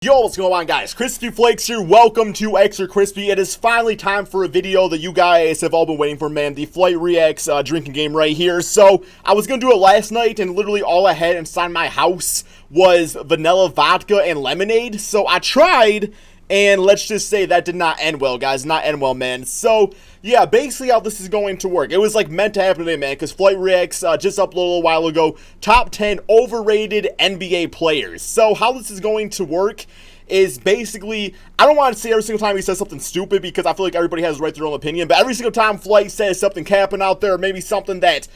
Yo, what's going on, guys? Crispy Flakes here. Welcome to Extra Crispy. It is finally time for a video that you guys have all been waiting for, man. The FlightReacts drinking game right here. So, I was going to do it last night, and literally all I had inside my house was vanilla vodka and lemonade. So, I tried, and let's just say that did not end well, guys. Not end well, man. So, yeah, basically how this is going to work. It was like meant to happen today, man, because FlightReacts just uploaded a little while ago top 10 overrated NBA players. So how this is going to work is basically, I don't want to say every single time he says something stupid because I feel like everybody has the right to their own opinion, but every single time Flight says something capping out there, or maybe something that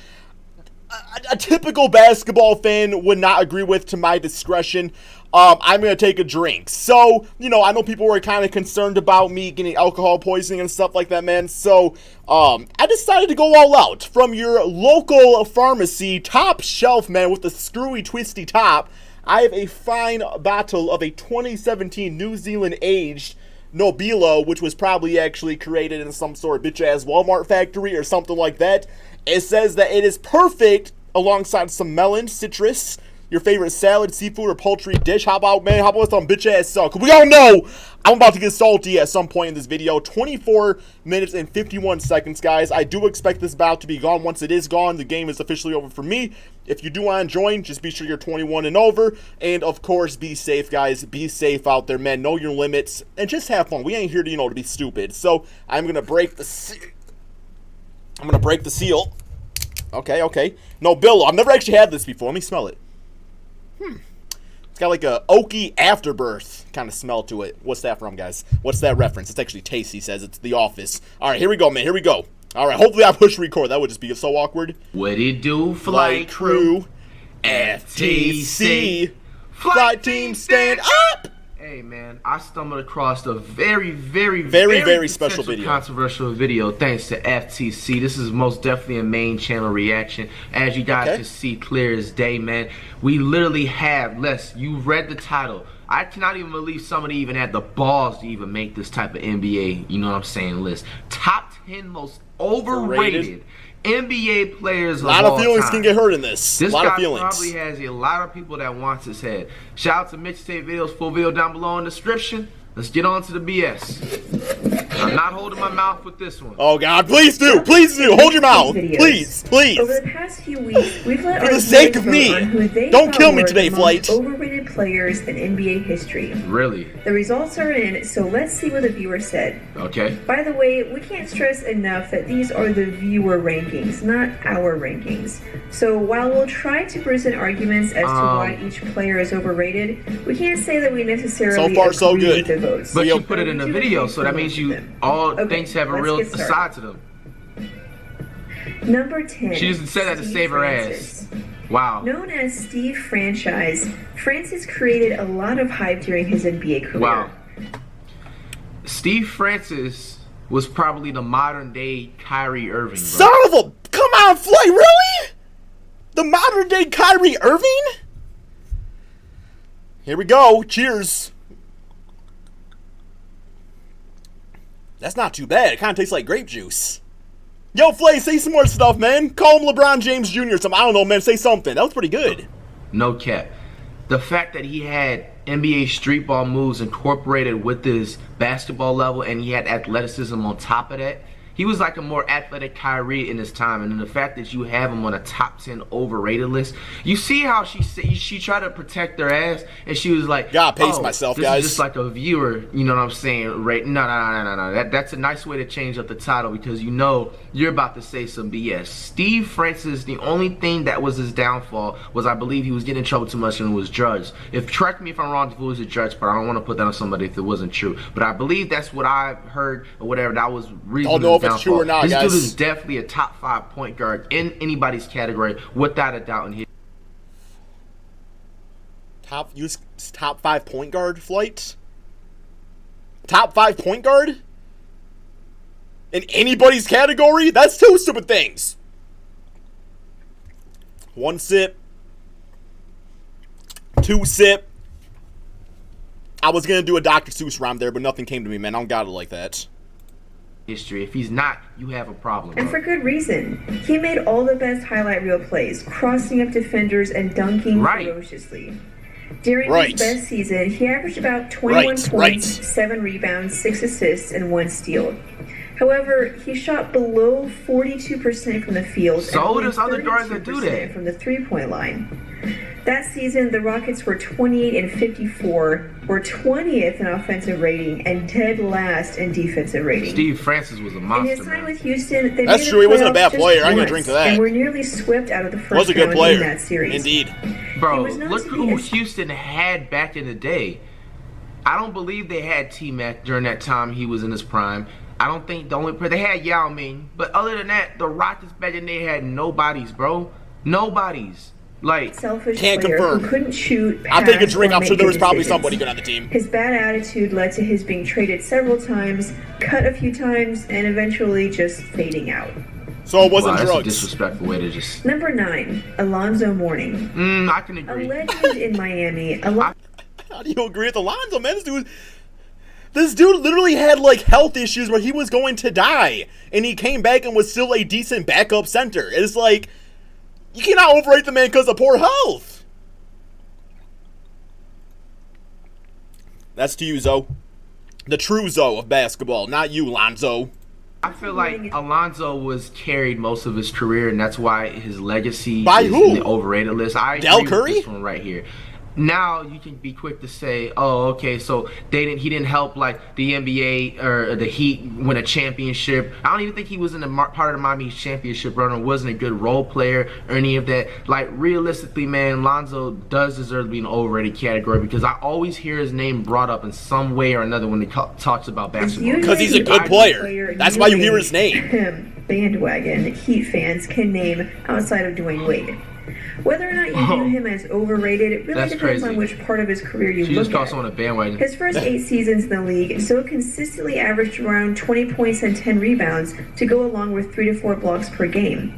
a typical basketball fan would not agree with, to my discretion, I'm going to take a drink. So, you know, I know people were kind of concerned about me getting alcohol poisoning and stuff like that, man. So, I decided to go all out. From your local pharmacy, top shelf, man, with the screwy, twisty top, I have a fine bottle of a 2017 New Zealand aged Nobilo, which was probably actually created in some sort of bitch-ass Walmart factory or something like that. It says that it is perfect alongside some melon, citrus, your favorite salad, seafood, or poultry dish. How about, man, how about some bitch-ass salt? Because we all know I'm about to get salty at some point in this video. 24 minutes and 51 seconds, guys. I do expect this bout to be gone. Once it is gone, the game is officially over for me. If you do want to join, just be sure you're 21 and over. And, of course, be safe, guys. Be safe out there, man. Know your limits. And just have fun. We ain't here to, you know, to be stupid. So, I'm going to break the seal. Okay. No, Bill, I've never actually had this before. Let me smell it. It's got like a oaky afterbirth kind of smell to it. What's that from, guys? What's that reference? It's actually tasty, says. It's The Office. All right, here we go, man. Here we go. All right, hopefully I push record. That would just be so awkward. What it do, flight crew? FTC. Flight team, stand up! Hey, man, I stumbled across a very special video. Controversial video thanks to FTC. This is most definitely a main channel reaction. As you guys can see clear as day, man. We literally have, you read the title. I cannot even believe somebody even had the balls to even make this type of NBA, you know what I'm saying, list. Top 10 most overrated NBA players of all time. A lot of feelings can get hurt in this. This a lot guy of feelings. Probably has a lot of people that wants his head. Shout out to Mixtape Videos, full video down below in the description. Let's get on to the BS. I'm not holding my mouth with this one. Oh God, please do. Please do. Hold your mouth. Please. Over the past few weeks, we've let for the sake of me, don't kill me today, Flight. Overrated players in NBA history. Really? The results are in, so let's see what the viewer said. Okay. By the way, we can't stress enough that these are the viewer rankings, not our rankings. So while we'll try to present arguments as to why each player is overrated, we can't say that we necessarily so far so good. With the votes. But you put it in a video, so that means you all things have a real side to them. Number 10. She just said that to save her ass. Wow. Known as Steve Franchise, Francis created a lot of hype during his NBA career. Wow. Steve Francis was probably the modern day Kyrie Irving, bro. Son of a... Come on, Flight, really? The modern day Kyrie Irving? Here we go. Cheers. That's not too bad. It kind of tastes like grape juice. Yo, Flay, say some more stuff, man. Call him LeBron James Jr. or something. I don't know, man. Say something. That was pretty good. No cap. The fact that he had NBA street ball moves incorporated with his basketball level, and he had athleticism on top of that. He was like a more athletic Kyrie in his time, and then the fact that you have him on a top 10 overrated list. You see how she tried to protect her ass, and she was like, "Gotta pace myself, this guys." Is just like a viewer, you know what I'm saying? Right? No. That's a nice way to change up the title because you know you're about to say some BS. Steve Francis, the only thing that was his downfall was I believe he was getting in trouble too much and was judged. Correct me if I'm wrong if it was a judge, but I don't want to put that on somebody if it wasn't true. But I believe that's what I heard or whatever. That was reasonable. If it's true or not, this guys. dude is definitely a top 5 point guard in anybody's category, without a doubt. In his top 5 point guard, Flight. Top 5 point guard in anybody's category? That's two stupid things. One sip, two sip. I was gonna do a Dr. Seuss rhyme there, but nothing came to me, man. I don't got it like that. history. If he's not, you have a problem. And for good reason. He made all the best highlight reel plays, crossing up defenders and dunking ferociously. During Right. his best season, he averaged about 21 Right, points, right. 7 rebounds, 6 assists, and 1 steal. However, he shot below 42% from the field So and there's other guards that do 32% that. from the three-point line. That season, the Rockets were 28 and 54, were 20th in offensive rating, and dead last in defensive rating. Steve Francis was a In monster, his time man. with Houston, they That's made true, the he wasn't a playoffs bad just player. I'm gonna once, drink to that. and were nearly swept out of the Was first a good round player. in that series. Indeed. Bro, He was not look to be who as- Houston had back in the day. I don't believe they had T-Mac during that time he was in his prime. I don't think the only player they had Yao Ming, but other than that, the Rockets back then they had nobodies, bro. Nobodies. Like, Selfish Can't player confirm. who couldn't shoot, I'll take a pass, drink. or I'm make sure there was good probably decisions. somebody good on the team. His bad attitude led to his being traded several times, cut a few times, and eventually just fading out. So it wasn't wow, that's a drugs. disrespectful way to just. Number 9, Alonzo Mourning. I can A agree. legend in Miami. How do you agree with Alonzo, man? This dude literally had like health issues where he was going to die, and he came back and was still a decent backup center. It's like, you cannot overrate the man because of poor health. That's to you, Zoe. The true Zoe of basketball, not you, Lonzo. I feel like Alonzo was carried most of his career, and that's why his legacy By is who? in the overrated list. I Del agree Curry? with this one right here. Now you can be quick to say, "Oh, okay, so he didn't help like the NBA or the Heat win a championship." I don't even think he was in the part of the Miami championship run, or wasn't a good role player or any of that. Like realistically, man, Lonzo does deserve to be in the overrated category because I always hear his name brought up in some way or another when he talks about basketball. Because he's a good player. That's why you hear his name. Bandwagon Heat fans can name outside of Dwayne Wade. Whether or not you view him as overrated, it really That's depends crazy. on which part of his career you She look just called at. someone a bandwagon. His first 8 seasons in the league, so consistently averaged around 20 points and 10 rebounds to go along with 3 to 4 blocks per game.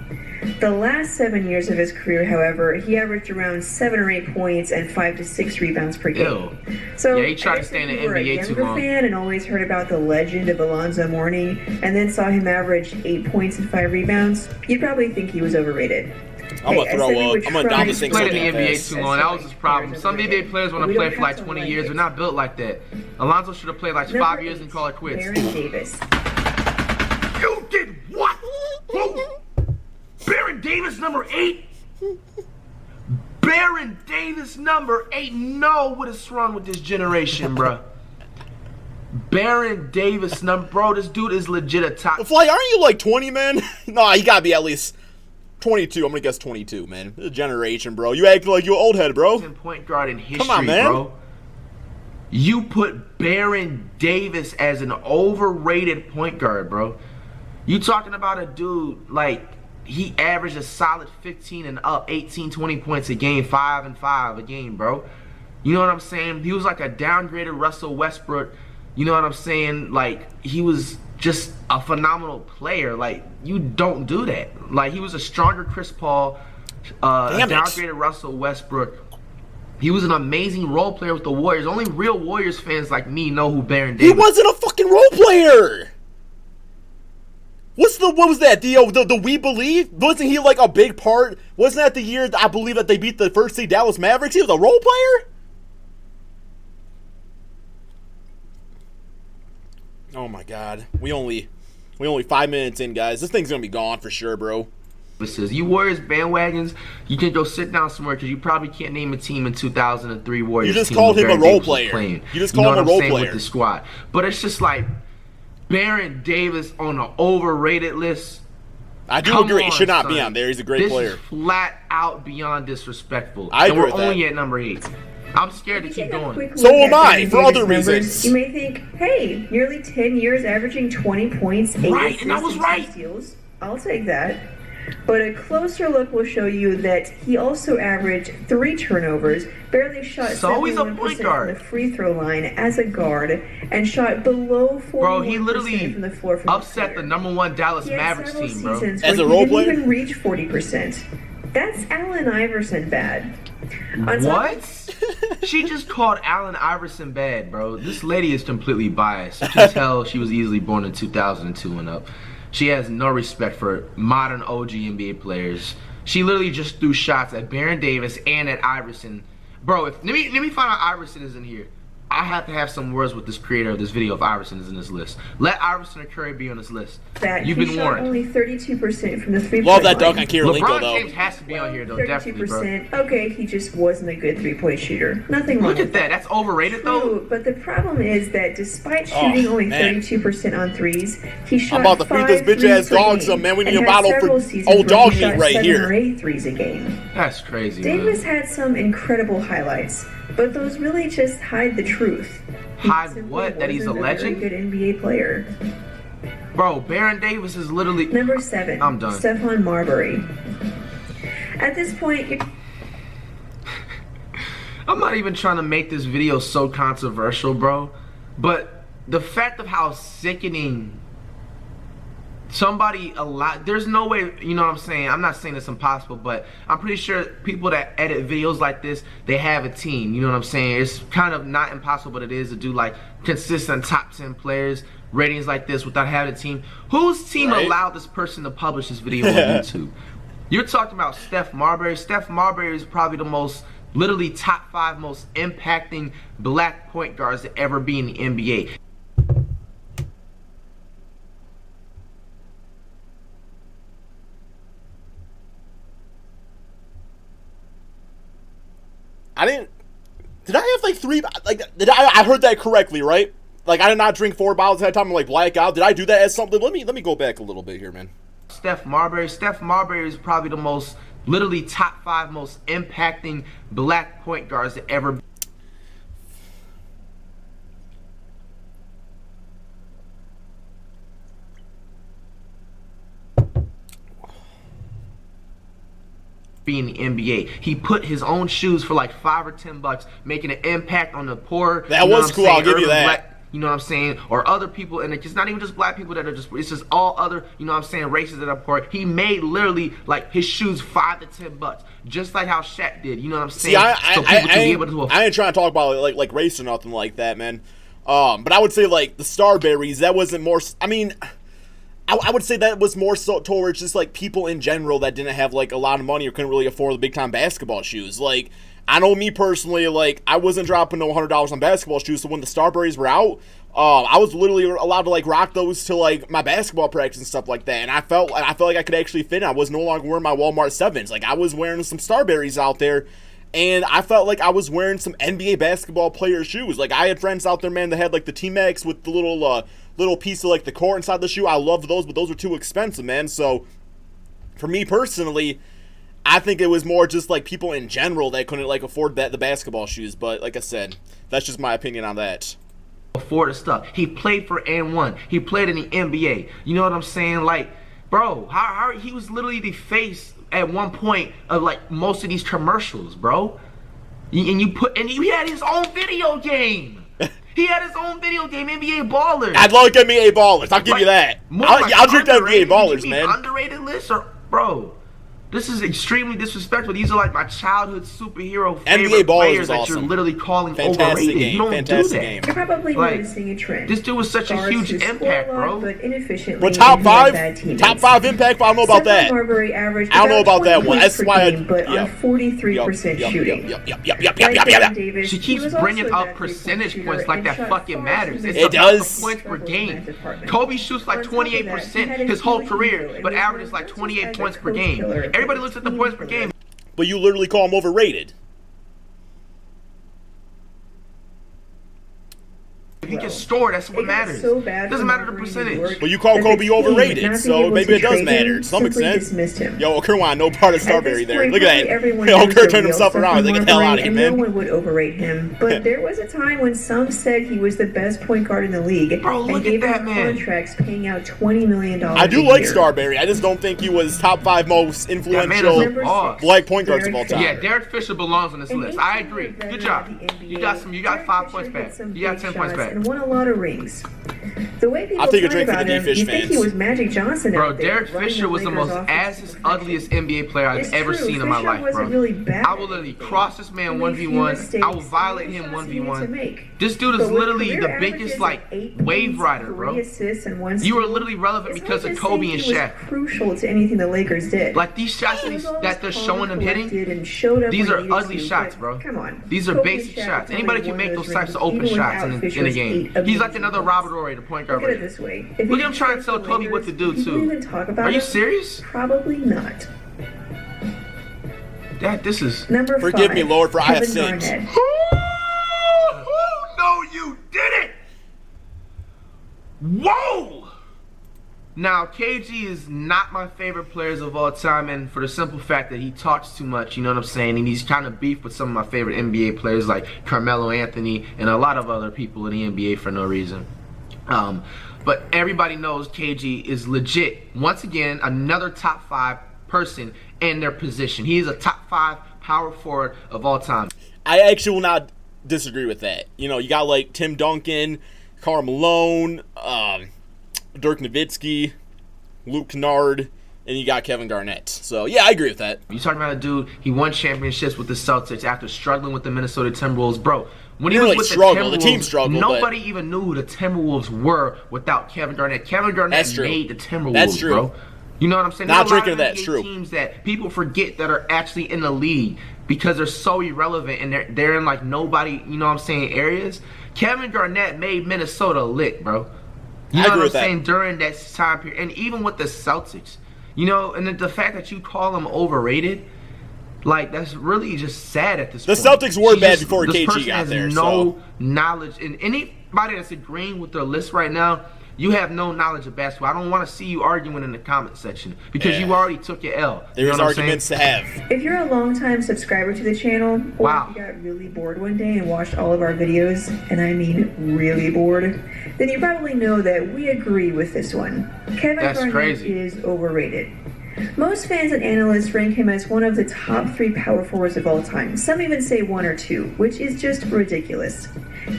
The last 7 years of his career, however, he averaged around 7 or 8 points and 5 to 6 rebounds per game. Ew. So, Yeah, he tried to I guess stay in if the you were NBA a too younger long. fan and always heard about the legend of Alonzo Mourning and then saw him average 8 points and 5 rebounds, you'd probably think he was overrated. I'm gonna Hey, I throw said we up. would I'm gonna try down to this thing Played so in the damn NBA fast. too long. That was his problem. Some NBA players want to play for like 20 years. They're not built like that. Alonzo should have played like 5 years and call it quits. Baron Davis. You did what? Who? Baron Davis number 8? Baron Davis number 8. No, what is wrong with this generation, bruh? Baron Davis number, bro. This dude is legit a top. Fly, aren't you like 20, man? Nah, you gotta be at least 22. I'm gonna guess 22, man. This is a generation, bro. You act like you're an old head, bro. Point guard in history, Come on, man. bro. You put Baron Davis as an overrated point guard, bro. You talking about a dude like he averaged a solid 15 and up, 18, 20 points a game, 5 and 5 a game, bro. You know what I'm saying? He was like a downgraded Russell Westbrook. You know what I'm saying? Like he was just a phenomenal player. Like you don't do that. Like he was a stronger Chris Paul, a downgraded Russell Westbrook. He was an amazing role player with the Warriors. Only real Warriors fans like me know who Baron Davis He wasn't a fucking role player. What was that? The We Believe? Wasn't he like a big part? Wasn't that the year I believe that they beat the first seed Dallas Mavericks? He was a role player? Oh my god. We only 5 minutes in, guys. This thing's gonna be gone for sure, bro. is. You Warriors bandwagons, you can go sit down somewhere because you probably can't name a team in 2003 Warriors. You just team called where him a Baron role Davis was player. playing. You just know called him what a I'm role saying, player. with the squad. But it's just like Baron Davis on an overrated list. I do Come agree. He on, should not son. be on there. He's a great player. This is flat out beyond disrespectful. I and agree we're with that. only at number 8. I'm scared to keep going. So am I, for other reasons. You may think, hey, nearly 10 years averaging 20 points, 8 Right, assists, and I was and right. 2 steals. I'll take that. But a closer look will show you that he also averaged 3 turnovers, barely shot So he's a 71% point from guard. the free throw line as a guard, and shot below 41% Bro, he literally from the floor from upset the #1 Dallas He had Mavericks several team, bro. seasons As where a he role didn't player? even reach 40%. That's Allen Iverson bad. On top- What? She just called Allen Iverson bad, bro. This lady is completely biased. You can tell she was easily born in 2002 and up. She has no respect for modern OG NBA players. She literally just threw shots at Baron Davis and at Iverson. Bro, let me find out Iverson is in here. I have to have some words with this creator of this video if Iverson is in this list. Let Iverson or Curry be on this list. You've been warned. Only 32% from the three-point Love that line. dunk on Kirilenko, though. LeBron James has to be on here, though, definitely, bro. 32%. Okay, he just wasn't a good three-point shooter. Nothing wrong Look at with that. That's overrated, though. True, but the problem is that despite shooting only 32% on threes, he shot I'm about to feed this bitch-ass dog some, man. We need a bottle for old dog meat right here. 7 or 8 threes a game. That's crazy, Davis man. had some incredible highlights, but those really just hide the truth. Hide what? That he's a legend? Very good NBA player. Bro, Baron Davis is literally... Number 7. I'm done. STEPHON Marbury. At this point, I'm not even trying to make this video so controversial, bro. But the fact of how sickening somebody there's no way, you know what I'm saying? I'm not saying it's impossible, but I'm pretty sure people that edit videos like this, they have a team, you know what I'm saying? It's kind of not impossible, but it is to do like consistent top 10 players, ratings like this without having a team. Whose team allowed this person to publish this video on YouTube? You're talking about Steph Marbury. Steph Marbury is probably the most, literally top 5 most impacting black point guards to ever be in the NBA. Did I have like 3, like, I heard that correctly, right? Like, I did not drink 4 bottles at a time and like black out. Did I do that as something? Let me go back a little bit here, man. Steph Marbury is probably the most, literally top 5 most impacting black point guards to ever be in the NBA. He put his own shoes for like $5 or $10, making an impact on the poor. That was cool, I'll give you that. Black, you know what I'm saying? Or other people, and it's not even just black people that are just, it's just all other, you know what I'm saying, races that are poor. He made literally like his shoes $5 to $10, just like how Shaq did, you know what I'm saying? See, I ain't trying to talk about like race or nothing like that, man. But I would say like the Starberries, that wasn't more, I mean, I would say that was more so towards just like people in general that didn't have like a lot of money or couldn't really afford the big time basketball shoes. Like, I know me personally, like, I wasn't dropping no $100 on basketball shoes, so when the Starberries were out, I was literally allowed to like rock those to like my basketball practice and stuff like that, and I felt like I could actually fit in. I was no longer wearing my Walmart 7s. Like, I was wearing some Starberries out there, and I felt like I was wearing some NBA basketball player shoes. Like, I had friends out there, man, that had like the T-Max with the little piece of like the core inside the shoe. I loved those, but those were too expensive, man. So for me personally, I think it was more just like people in general that couldn't like afford the basketball shoes. But like I said, that's just my opinion on that. Afford the stuff. He played for N1. He played in the NBA. You know what I'm saying? Like, bro, how he was literally the face at one point of like most of these commercials, bro. And he had his own video game. He had his own video game, NBA Ballers. I'd like NBA Ballers. I'll give you that. I'll drink that NBA Ballers, man. Underrated list, or bro? This is extremely disrespectful. These are like my childhood superhero favorite players that you're literally calling overrated. You don't do that. You're probably noticing a trend. This dude was such a huge impact, bro. But inefficiently. But top 5 impact, I don't know about that. Marbury averaged I don't know about that one. That's why but on 43% shooting. Yep. She keeps bringing up percentage points like that fucking matters. It does. Points per game. Kobe shoots like 28% his whole career, but averages like 28 points per game. Everybody looks at the points per game. But you literally call him overrated. If he can score, that's what matters. Doesn't matter the percentage. But you call Kobe overrated, so maybe it does matter to some extent. Yo, Kerwin, no part of Starberry there. Look at that. Yo, Kerr turned himself around. He's like, get the hell out of here, man. No one would overrate him. But there was a time when some said he was the best point guard in the league. Bro, look at that, man. Contracts paying out $20 million. I do like Starberry. I just don't think he was top 5 most influential black point guards of all time. Yeah, Derek Fisher belongs on this list. I agree. Good job. You got 5 points back. You got 10 points back. and won a lot of rings. The way people I'll take a talk drink for about the him, D-Fish you think fans. he was Magic Johnson Bro, out there, Derek running Fisher was the Lakers most off into ass perfection. ugliest NBA player I've It's ever true, seen in my Fisher life, wasn't bro. really bad I at will literally anything. cross this man He made few 1v1. mistakes, I will violate and him shots he needed to 1v1. make. This dude is But with literally career the averages biggest, of like, 8 wave points, rider, 3 bro. assists, and 1 You were steal, literally relevant it's because hard of to Kobe say and he was Shaq. crucial to anything the Lakers did. Like, these shots He was always that they're calm, showing him hitting, collected, and showed up these when are he needed ugly to, shots, but bro. Come on. These are Kobe basic and Shaq shots. only Anybody won can make those those types of rings, open even shots without in a Fisher's game. 8 He's like another amazing Robert points. Ory, the point guard. Look at it right this way. Look at him trying to tell Kobe what to do, people too. even talk about Are you him? serious? Probably not. This is... Number Forgive 5, me, Lord, for I have Kevin sinned. Garnett. No, you didn't! Whoa! Now, KG is not my favorite players of all time, and for the simple fact that he talks too much, you know what I'm saying? And he's kind of beef with some of my favorite NBA players like Carmelo Anthony and a lot of other people in the NBA for no reason. But everybody knows KG is legit. Once again, another top 5 person in their position. He is a top 5 power forward of all time. I actually will not disagree with that. You know, you got like Tim Duncan, Karl Malone, Dirk Nowitzki, Luke Kennard, and you got Kevin Garnett. So, yeah, I agree with that. You talking about a dude, he won championships with the Celtics after struggling with the Minnesota Timberwolves. Bro, when he Really was with struggled. the The Timberwolves, team struggled, nobody even knew who the Timberwolves were without Kevin Garnett. Kevin Garnett That's true. made the Timberwolves, That's true. bro. You know what I'm saying? Not There's a lot drinking of that, NBA it's true. teams that people forget that are actually in the league because they're so irrelevant and they're in like nobody, you know what I'm saying, areas. Kevin Garnett made Minnesota lit, bro. You know what I'm saying? During that time period, and even with the Celtics, you know, and the fact that you call them overrated, like, that's really just sad at this point. The Celtics were bad before this KG person got has there, no so. knowledge, and anybody that's agreeing with their list right now, you have no knowledge of basketball. I don't want to see you arguing in the comment section because you already took your L. There's arguments to have. If you're a long-time subscriber to the channel, or if you got really bored one day and watched all of our videos, and I mean really bored, then you probably know that we agree with this one. Kevin Garnett is overrated. Most fans and analysts rank him as one of the top 3 power forwards of all time. Some even say 1 or 2, which is just ridiculous.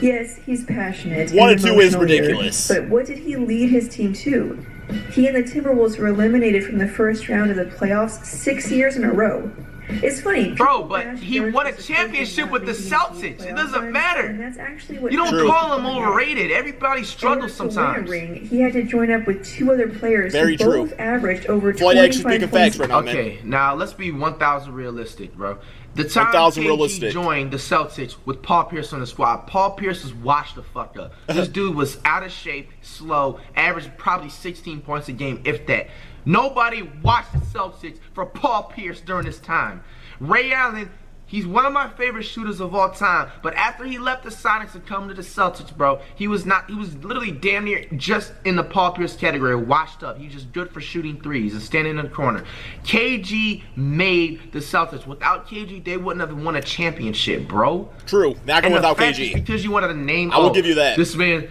Yes, he's passionate. 1 and 2 is emotional ridiculous. But what did he lead his team to? He and the Timberwolves were eliminated from the first round of the playoffs 6 years in a row. It's funny, bro, but he won a championship with the Celtics. It doesn't matter. And that's actually what you don't call him overrated. Everybody struggles sometimes. To win a ring, he had to join up with 2 other players who both averaged over 25 points. Right now, okay, now let's be 1,000 realistic, bro. The time KG joined the Celtics with Paul Pierce on the squad, Paul Pierce was washed the fuck up. This dude was out of shape, slow, averaged probably 16 points a game, if that. Nobody watched the Celtics for Paul Pierce during this time. Ray Allen, he's one of my favorite shooters of all time, but after he left the Sonics and come to the Celtics, bro, he was literally damn near just in the Paul Pierce category, washed up. He's just good for shooting threes and standing in the corner. KG made the Celtics. Without KG, they wouldn't have won a championship, bro. True, not going without KG. Because you wanted to name, I will give you that. This man,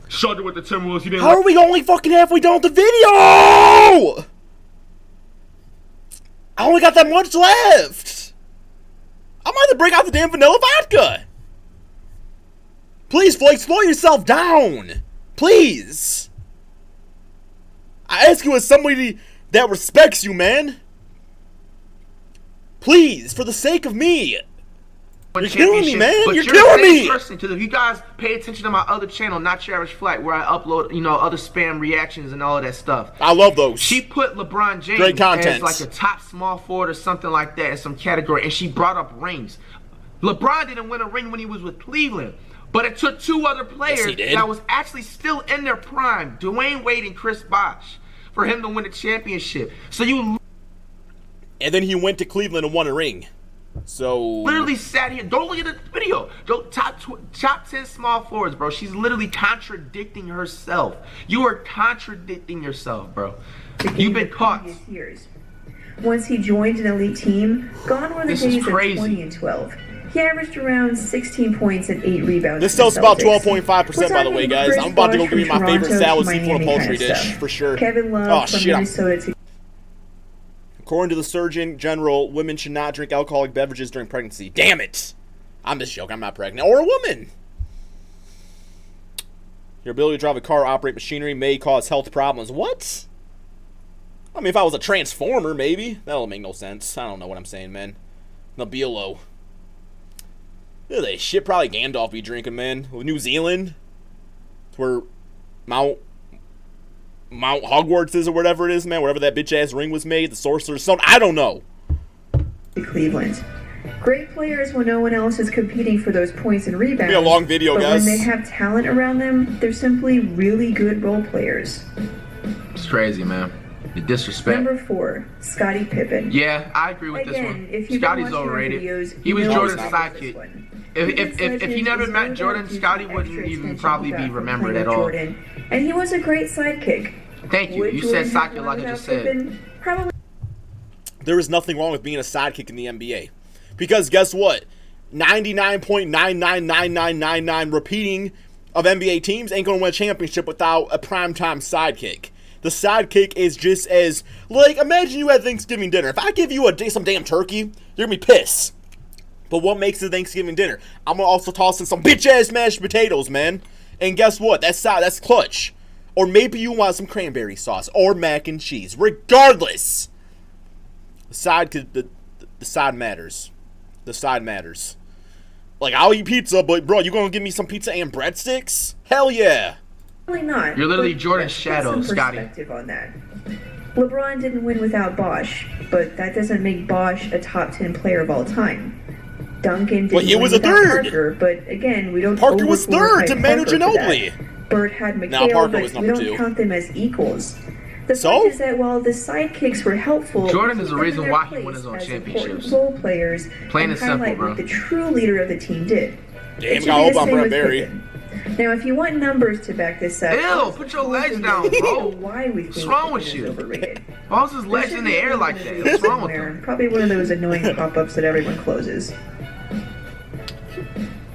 struggled with the Timberwolves. How are we only fucking halfway down the video? I only got that much left. I'm about to break out the damn vanilla vodka. Please, Flake, slow yourself down. Please. I ask you as somebody that respects you, man. Please, for the sake of me. You're killing me, man. You're killing me. Because if you guys pay attention to my other channel, Not Your Average Flight, where I upload, you know, other spam reactions and all of that stuff. I love those. She put LeBron James Great content. as like a top small forward or something like that in some category, and she brought up rings. LeBron didn't win a ring when he was with Cleveland, but it took 2 other players that was actually still in their prime, Dwayne Wade and Chris Bosh, for him to win a championship. So you. And then he went to Cleveland and won a ring. So literally sat here. Don't look at the video. Top 10 small forwards, bro. She's literally contradicting herself. You are contradicting yourself, bro. You've been caught. Once he joined an elite team, gone were the days of 20 and 12. He averaged around 16 points and 8 rebounds. This sells about 12.5%, by the way, guys. I'm about to go give me my favorite salad seafood and poultry dish for sure. Kevin Love from Minnesota. According to the Surgeon General, women should not drink alcoholic beverages during pregnancy. Damn it! I'm just joking. I'm not pregnant. Or a woman. Your ability to drive a car or operate machinery may cause health problems. What? I mean, if I was a transformer, maybe. That'll make no sense. I don't know what I'm saying, man. Nebilo. Look at that shit probably Gandalf be drinking, man. New Zealand. It's where Mount Hogwarts is or whatever it is, man. Wherever that bitch-ass ring was made. The Sorcerer's Stone. I don't know. Cleveland. Great players when no one else is competing for those points and rebounds. It'll be a long video, but guys. when they have talent around them, they're simply really good role players. It's crazy, man. The disrespect. Number 4, Scottie Pippen. Yeah, I agree with this one. Scotty's overrated. He was Jordan's sidekick. If he never met Jordan, Scottie wouldn't even probably be remembered at all. Jordan. And he was a great sidekick. Thank you. You said sidekick like I just said. Probably. There is nothing wrong with being a sidekick in the NBA. Because guess what? 99.999999 repeating of NBA teams ain't going to win a championship without a primetime sidekick. The sidekick is just as, like, imagine you had Thanksgiving dinner. If I give you some damn turkey, you're going to be pissed. But what makes a Thanksgiving dinner? I'm going to also toss in some bitch-ass mashed potatoes, man. And guess what? That's clutch. Or maybe you want some cranberry sauce or mac and cheese. Regardless, the side matters. The side matters. Like, I'll eat pizza, but bro, you gonna give me some pizza and breadsticks? Hell yeah. Probably not. You're literally Jordan's shadow, Scottie. On that. LeBron didn't win without Bosh, but that doesn't make Bosh a top 10 player of all time. Duncan didn't he win was a without third. Parker, but again, we don't. Parker was third to Manu Ginobili. Bird had McHale, Now Parker but was we number don't 2. count them as equals. The point is that while the sidekicks were helpful, Jordan is the they reason were why he placed won his own as championships. important role players Plain and and simple, highlight bro. what the true leader of the team did. Damn, It should got be hope the on same Brett with Berry. Pippen. Now, if you want numbers to back this up, Ew, put your legs down, bro. why we think What's wrong with Pippen you? is overrated. Why was his legs in the air like that? What's wrong with him? Probably one of those annoying pop-ups that everyone closes.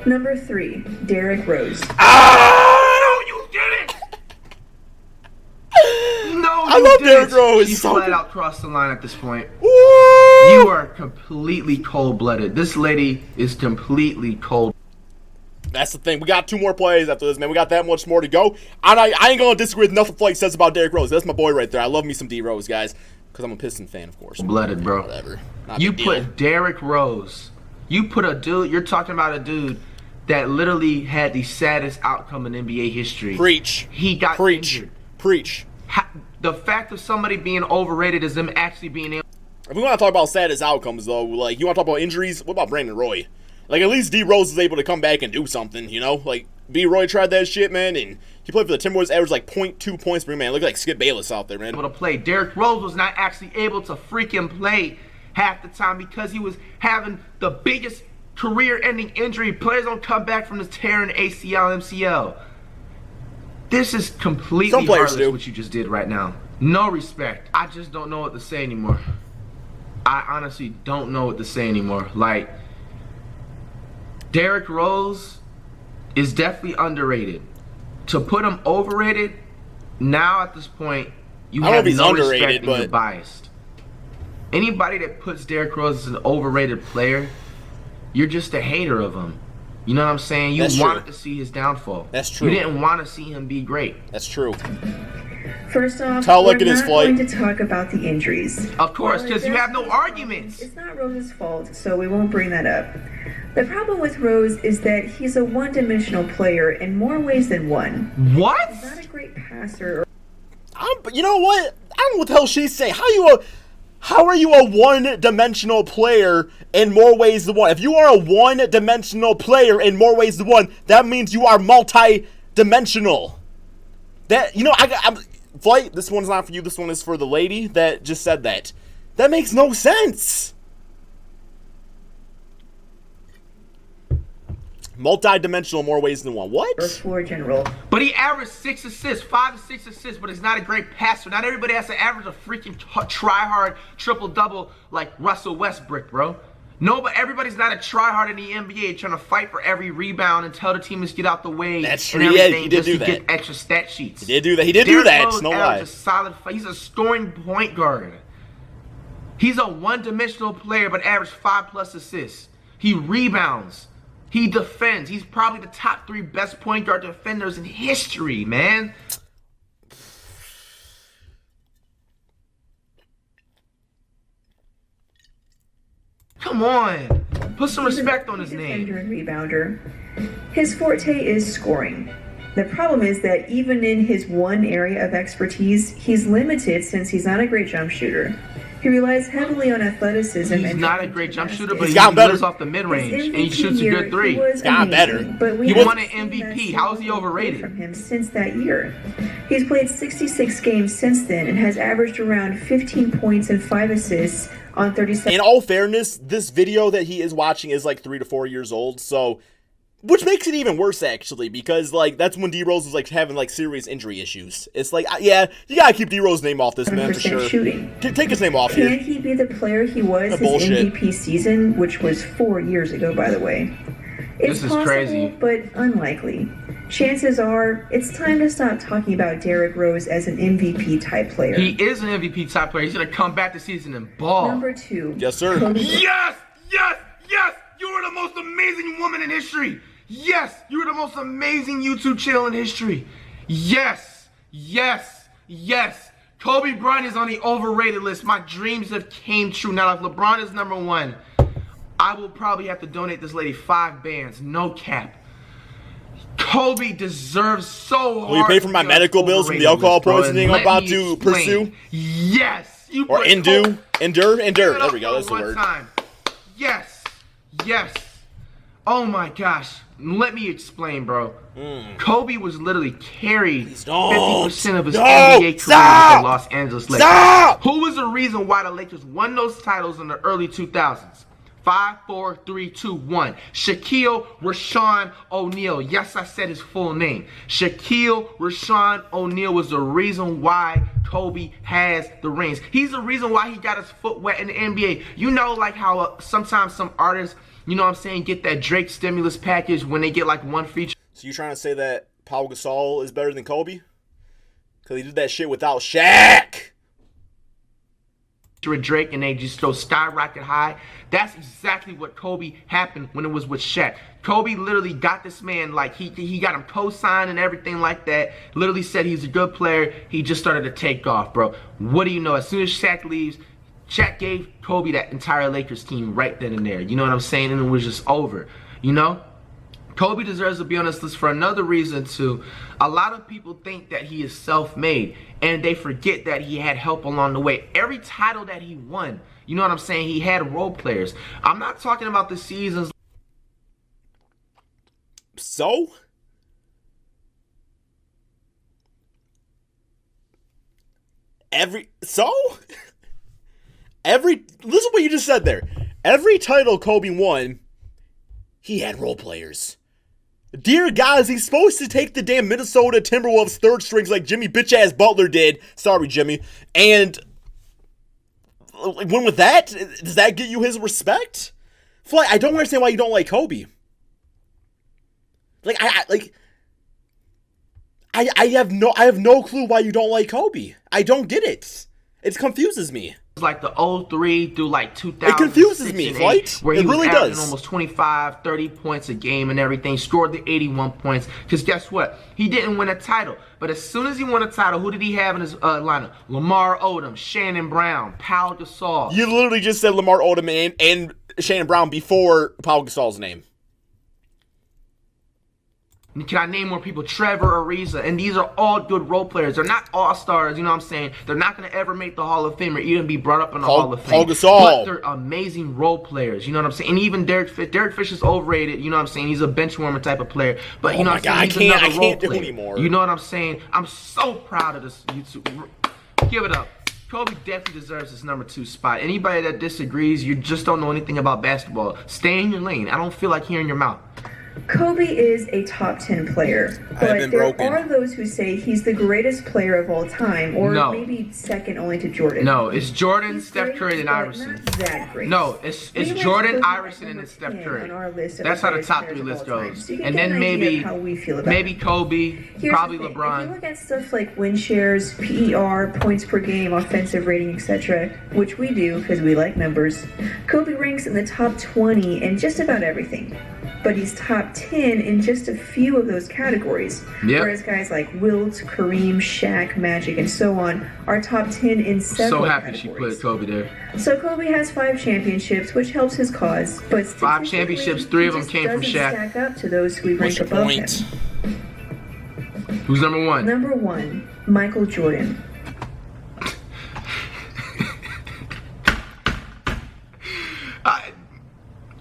Number 3, Derrick Rose. Oh, you did it! No, I love Derrick Rose. He flat out crossed the line at this point. Woo! You are completely cold-blooded. This lady is completely cold. That's the thing. We got 2 more plays after this, man. We got that much more to go. And I ain't going to disagree with nothing Flake says about Derrick Rose. That's my boy right there. I love me some D Rose, guys. Because I'm a Piston fan, of course. Blooded, bro. Whatever. Not You big put deal. Derrick Rose. You put a dude. You're talking about a dude that literally had the saddest outcome in NBA history. Preach. He got Preach. injured. Preach. The fact of somebody being overrated is them actually being able. If we want to talk about saddest outcomes, though, like, you want to talk about injuries? What about Brandon Roy? Like, at least D Rose is able to come back and do something, you know? Like, B Roy tried that shit, man, and he played for the Timberwolves, averaged like 0.2 points per man. Look like Skip Bayless out there, man. Able to play. Derrick Rose was not actually able to freaking play half the time because he was having the biggest career-ending injury. Players don't come back from this tear in ACL, MCL. This is completely heartless what you just did right now. No respect. I just don't know what to say anymore. I honestly don't know what to say anymore. Like, Derrick Rose is definitely underrated. To put him overrated, now at this point, you have no respect and you're biased. Anybody that puts Derrick Rose as an overrated player, you're just a hater of him. You know what I'm saying? You wanted to see his downfall. That's true. You didn't want to see him be great. That's true. First off, we're not going to talk about the injuries. Of course, because you have no arguments. It's not Rose's fault, so we won't bring that up. The problem with Rose is that he's a one-dimensional player in more ways than one. What? He's not a great passer. You know what? I don't know what the hell she's saying. How are you a one-dimensional player in more ways than one? If you are a one-dimensional player in more ways than one, that means you are multi-dimensional. That, you know, I'm Flight, this one's not for you. This one is for the lady that just said that. That makes no sense. Multi-dimensional more ways than one. What? Floor general. But he averaged 6 assists, 5 to 6 assists, but he's not a great passer. Not everybody has to average a freaking try-hard triple-double like Russell Westbrook, bro. No, but everybody's not a try-hard in the NBA trying to fight for every rebound and tell the teammates get out the way. That's true. And Yeah, everything he did just do to that. get extra stat sheets. He did do that. He did do that. Rose No lie. a solid. He's a scoring point guard. He's a one-dimensional player, but averaged 5+ assists. He rebounds. He defends. He's probably the top 3 best point guard defenders in history, man. Come on. Put some respect on his name. Defender and rebounder. His forte is scoring. The problem is that even in his one area of expertise, he's limited since he's not a great jump shooter. He relies heavily on athleticism. He's not a great jump shooter, but he gotten better. lives off the mid-range, and he shoots a good 3. He's gotten better. But He won an MVP. How is he overrated? From him since that year. He's played 66 games since then and has averaged around 15 points and 5 assists on 37. In all fairness, this video that he is watching is like 3 to 4 years old, so which makes it even worse actually, because like that's when D Rose was like having like serious injury issues. It's like, yeah, you gotta keep D Rose's name off this, man, for sure. Shooting. Take his name off here. Can he be the player he was his bullshit. MVP season, which was 4 years ago, by the way? It's This is possible, crazy. but unlikely. Chances are, it's time to stop talking about Derrick Rose as an MVP type player. He is an MVP type player. He's going to come back this season and ball. Number 2. Yes, sir. Kobe Yes! Yes! Yes! You are the most amazing woman in history. Yes! You are the most amazing YouTube channel in history. Yes! Yes! Yes! Kobe Bryant is on the overrated list. My dreams have came true. Now, if LeBron is number 1, I will probably have to donate this lady 5 bands. No cap. Kobe deserves so hard. Will you pay for my medical bills from the alcohol poisoning I'm about to pursue? Yes. You Or endure? There we go, that's the word. Yes. Yes. Oh my gosh. Let me explain, bro. Kobe was literally carried 50% of his NBA career with the Los Angeles Lakers. Stop! Who was the reason why the Lakers won those titles in the early 2000s? 5, 4, 3, 2, 1. Shaquille Rashawn O'Neal. Yes, I said his full name. Shaquille Rashawn O'Neal was the reason why Kobe has the rings. He's the reason why he got his foot wet in the NBA. You know, like how sometimes some artists, you know what I'm saying, get that Drake stimulus package when they get like one feature. So you trying to say that Pau Gasol is better than Kobe? Because he did that shit without Shaq. With Drake and they just go skyrocket high. That's exactly what Kobe happened when it was with Shaq. Kobe literally got this man, like he got him co-signed and everything like that. Literally said he's a good player. He just started to take off, bro. What do you know? As soon as Shaq leaves, Shaq gave Kobe that entire Lakers team right then and there. You know what I'm saying? And it was just over. You know? Kobe deserves to be on this list for another reason too. A lot of people think that he is self-made and they forget that he had help along the way. Every title that he won, you know what I'm saying, he had role players. I'm not talking about the seasons. So? Listen to what you just said there. Every title Kobe won, he had role players. Dear guys, he's supposed to take the damn Minnesota Timberwolves third strings like Jimmy bitch-ass Butler did. Sorry, Jimmy. And win with that? Does that get you his respect? Fly, I don't understand why you don't like Kobe. I have no clue why you don't like Kobe. I don't get it. It confuses me. Like the 03 through like 2000. It confuses me, Flight. Where he it really was averaging does. Almost 25, 30 points a game and everything. Scored the 81 points. Because guess what? He didn't win a title. But as soon as he won a title, who did he have in his lineup? Lamar Odom, Shannon Brown, Pau Gasol. You literally just said Lamar Odom and Shannon Brown before Pau Gasol's name. Can I name more people? Trevor Ariza. And these are all good role players. They're not all-stars, you know what I'm saying? They're not going to ever make the Hall of Fame or even be brought up in the Hall of Fame. Pau Gasol. But they're amazing role players, you know what I'm saying? And even Derrick Fish is overrated, you know what I'm saying? He's a bench warmer type of player. But you know what I'm saying? I can't do anymore. You know what I'm saying? I'm so proud of this YouTube. Give it up. Kobe definitely deserves his number 2 spot. Anybody that disagrees, you just don't know anything about basketball. Stay in your lane. I don't feel like hearing your mouth. Kobe is a top 10 player, but there are those who say he's the greatest player of all time, or maybe second only to Jordan. No, it's Jordan, Steph Curry, and Iverson. Not that great. No, it's Jordan, Iverson, and then Steph Curry. That's how the top 3 list goes. So and then maybe Kobe, Here's probably the thing. LeBron. If you look at stuff like win shares, PER, points per game, offensive rating, etc., which we do because we like numbers, Kobe ranks in the top 20 in just about everything. but he's top 10 in just a few of those categories. Yep. Whereas guys like Wilt, Kareem, Shaq, Magic, and so on are top 10 in several So happy categories. she put Kobe there. So Kobe has 5 championships, which helps his cause, but 5 championships, 3 of them came from Shaq. Stack up to those who we rank What's your above him. point? Who's number 1? Number 1, Michael Jordan.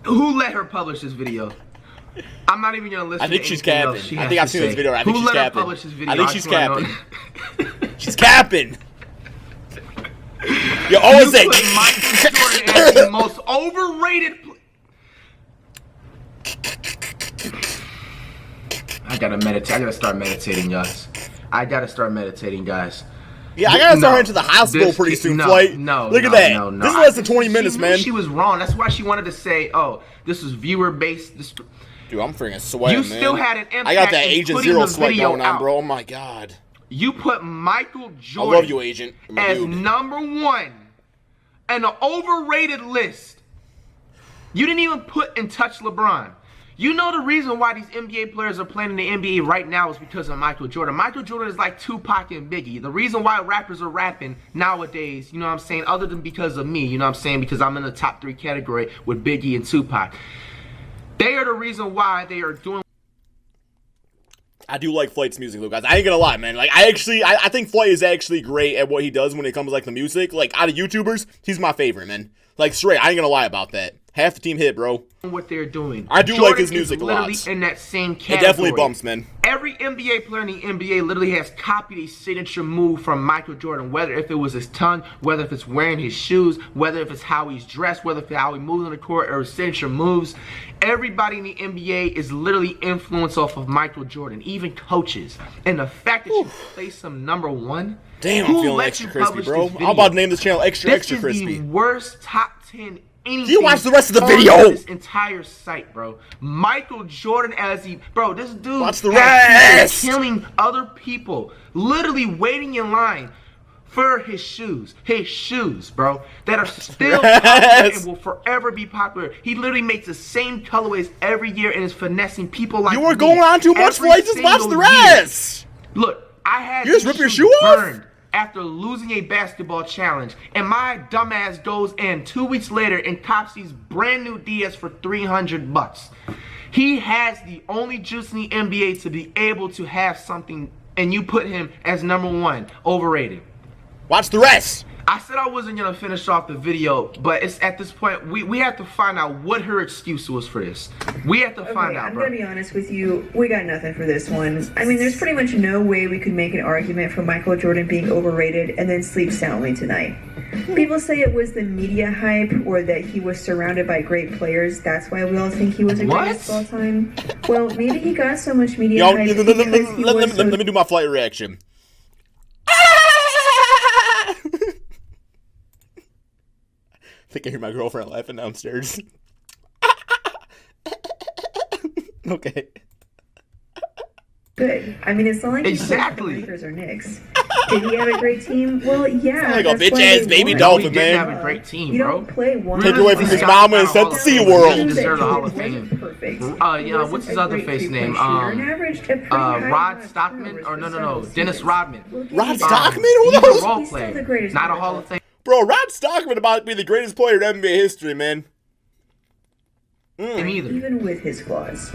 Who let her publish this video? I'm not even gonna listen. I think to she's anything capping. else she I has think to I've seen this say. video. I think Who she's let her capping. publish this video? I think I she's just wanna capping. know. She's capping. Yo, You always say. put Michael Jordan as the most overrated. I gotta meditate. I gotta start meditating, guys. Yeah, I gotta start No. heading to the hospital This pretty kid- soon, no, Flight. no, Look at no, that. no, no. This is less than I- 20 minutes, she man. She was wrong. That's why she wanted to say, "Oh, this is viewer based." Dude, I'm freaking sweating, You man. still had an impact I got that in Agent putting Zero the sweat video going on, out. bro. Oh my god. You put Michael I Jordan love you, Agent. You're my as dude. number 1 and an overrated list. You didn't even put and touch LeBron. You know the reason why these NBA players are playing in the NBA right now is because of Michael Jordan. Michael Jordan is like Tupac and Biggie. The reason why rappers are rapping nowadays, you know what I'm saying, other than because of me, you know what I'm saying, because I'm in the top 3 category with Biggie and Tupac. They are the reason why they are doing. I do like Flight's music, though, guys. I ain't gonna lie, man. Like, I think Flight is actually great at what he does when it comes to, like, the music. Like, out of YouTubers, he's my favorite, man. Like, straight, I ain't gonna lie about that. Half the team hit, bro. What they're doing. I do Jordan like his is music a literally lot. in that same It category. definitely bumps, man. Every NBA player in the NBA literally has copied a signature move from Michael Jordan, whether if it was his tongue, whether if it's wearing his shoes, whether if it's how he's dressed, whether if it's how he moves on the court or his signature moves. Everybody in the NBA is literally influenced off of Michael Jordan, even coaches. And the fact that you place him number 1, Damn, I'm who feeling let extra you crispy, publish bro. this video? I'm about to name this channel Extra This Extra is Crispy. the worst top 10 anything. You watch the rest of the on video. This entire site, bro. Michael Jordan bro, this dude Watch the has rest. people killing other people, literally waiting in line for his shoes, bro, that are still popular and will forever be popular. He literally makes the same colorways every year and is finessing people like You were me going on too much, every Flight. Just watch the single year. rest. Look, I had You just these rip your shoes shoe off? burned after losing a basketball challenge, and my dumbass goes in 2 weeks later and cops these brand new DS for $300. He has the only juice in the NBA to be able to have something, and you put him as number 1, overrated. Watch the rest. I said I wasn't gonna finish off the video, but it's at this point we have to find out what her excuse was for this. We have to find out, I'm bro. gonna be honest with you, we got nothing for this one. I mean, there's pretty much no way we could make an argument for Michael Jordan being overrated and then sleep soundly tonight. People say it was the media hype or that he was surrounded by great players. That's why we all think he was the What? greatest of all time. Well, maybe he got so much media Yo, hype let because he was so me do my Flight reaction. I think I hear my girlfriend laughing downstairs. Okay. good. I mean, it's not like he played for Exactly. the Lakers or Knicks. Did he have a great team? Well, yeah. Like a that's why bitch-ass they baby won. dolphin, No, he didn't man. have a great team, You bro. don't play one. Take away from his mama and set the Sea He World. deserves a Hall of Fame. Perfect. Yeah, what's his other face name? Rod Stockman? Or no, Dennis Rodman. Rod Stockman? Who He's knows? a role He's still the player, greatest not a player. Hall of Fame. Bro, Rod Stockman about to be the greatest player in NBA history, man. Either. Even with his flaws.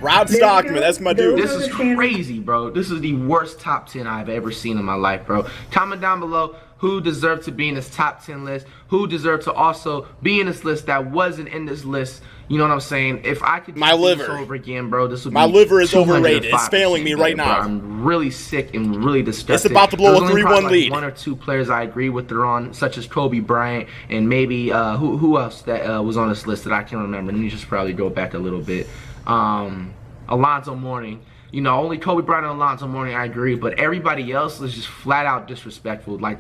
Rod There you Stockman, go. that's my Those dude. This is crazy, bro. This is the worst top 10 I've ever seen in my life, bro. Comment down below who deserved to be in this top 10 list, who deserved to also be in this list that wasn't in this list. You know what I'm saying? If I could My do this liver. over again, bro, this would My be liver is overrated. It's 205% failing me right better, now. bro. I'm really sick and really disgusted. It's about to blow There's a only 3-1 probably, like, lead. 1 or 2 players I agree with they're on, such as Kobe Bryant and maybe who else that was on this list that I can't remember. Let me just probably go back a little bit. Alonzo Mourning. You know, only Kobe Bryant and Alonzo Mourning I agree, but everybody else is just flat out disrespectful. Like,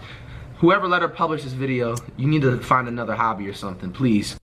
whoever let her publish this video, you need to find another hobby or something, please.